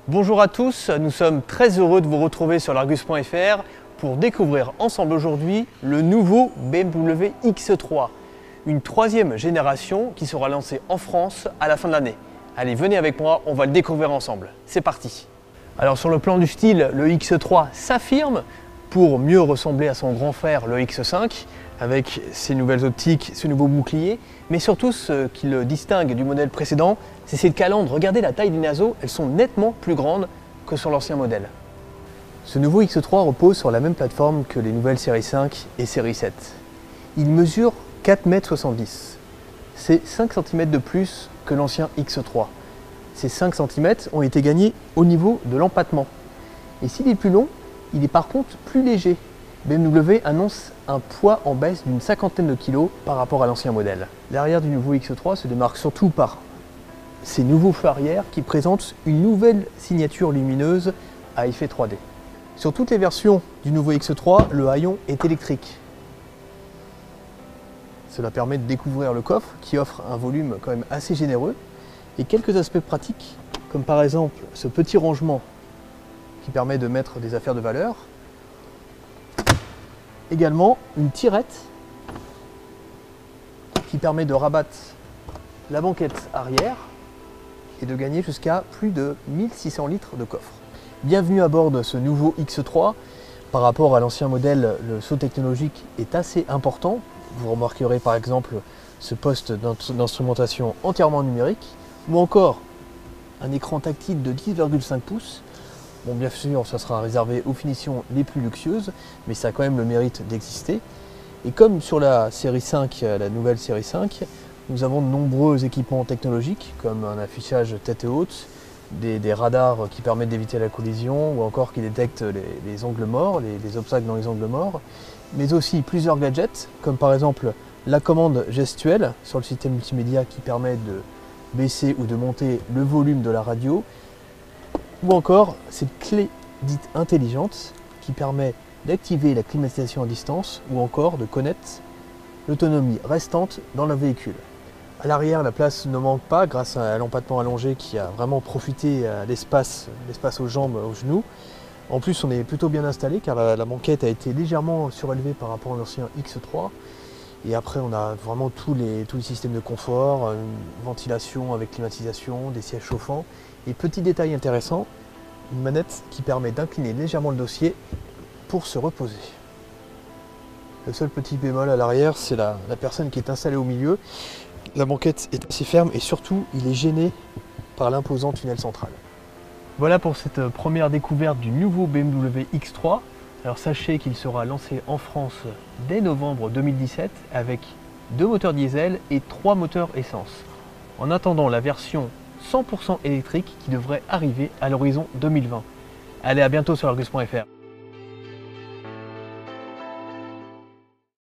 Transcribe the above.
Bonjour à tous, nous sommes très heureux de vous retrouver sur l'Argus.fr pour découvrir ensemble aujourd'hui le nouveau BMW X3, une troisième génération qui sera lancée en France à la fin de l'année. Allez, venez avec moi, on va le découvrir ensemble. C'est parti. Alors sur le plan du style, le X3 s'affirme pour mieux ressembler à son grand frère le X5 avec ses nouvelles optiques, ce nouveau bouclier, mais surtout ce qui le distingue du modèle précédent, c'est ses calandres. Regardez la taille des naseaux, elles sont nettement plus grandes que sur l'ancien modèle. Ce nouveau X3 repose sur la même plateforme que les nouvelles séries 5 et série 7. Il mesure 4,70 m. C'est 5 cm de plus que l'ancien X3. Ces 5 cm ont été gagnés au niveau de l'empattement. Et s'il est plus long, il est par contre plus léger. BMW annonce un poids en baisse d'une 50aine de kilos par rapport à l'ancien modèle. L'arrière du nouveau X3 se démarque surtout par ces nouveaux feux arrière qui présentent une nouvelle signature lumineuse à effet 3D. Sur toutes les versions du nouveau X3, le haillon est électrique. Cela permet de découvrir le coffre qui offre un volume quand même assez généreux et quelques aspects pratiques comme par exemple ce petit rangement qui permet de mettre des affaires de valeur. Également une tirette qui permet de rabattre la banquette arrière et de gagner jusqu'à plus de 1600 litres de coffre. Bienvenue à bord de ce nouveau X3. Par rapport à l'ancien modèle, le saut technologique est assez important. Vous remarquerez par exemple ce poste d'instrumentation entièrement numérique ou encore un écran tactile de 10,5 pouces. Bon, bien sûr, ça sera réservé aux finitions les plus luxueuses, mais ça a quand même le mérite d'exister. Et comme sur la série 5, la nouvelle série 5, nous avons de nombreux équipements technologiques, comme un affichage tête haute, des radars qui permettent d'éviter la collision, ou encore qui détectent les angles morts, les obstacles dans les angles morts, mais aussi plusieurs gadgets, comme par exemple la commande gestuelle sur le système multimédia qui permet de baisser ou de monter le volume de la radio, ou encore cette clé dite intelligente qui permet d'activer la climatisation à distance ou encore de connaître l'autonomie restante dans le véhicule. À l'arrière, la place ne manque pas grâce à l'empattement allongé qui a vraiment profité à l'espace aux jambes, aux genoux. En plus, on est plutôt bien installé car la banquette a été légèrement surélevée par rapport à l'ancien X3. Et après, on a vraiment tous les systèmes de confort, une ventilation avec climatisation, des sièges chauffants. Et petit détail intéressant, une manette qui permet d'incliner légèrement le dossier pour se reposer. Le seul petit bémol à l'arrière, c'est la personne qui est installée au milieu. La banquette est assez ferme et surtout, il est gêné par l'imposant tunnel central. Voilà pour cette première découverte du nouveau BMW X3. Alors sachez qu'il sera lancé en France dès novembre 2017 avec 2 moteurs diesel et 3 moteurs essence. En attendant la version 100% électrique qui devrait arriver à l'horizon 2020. Allez, à bientôt sur Argus.fr.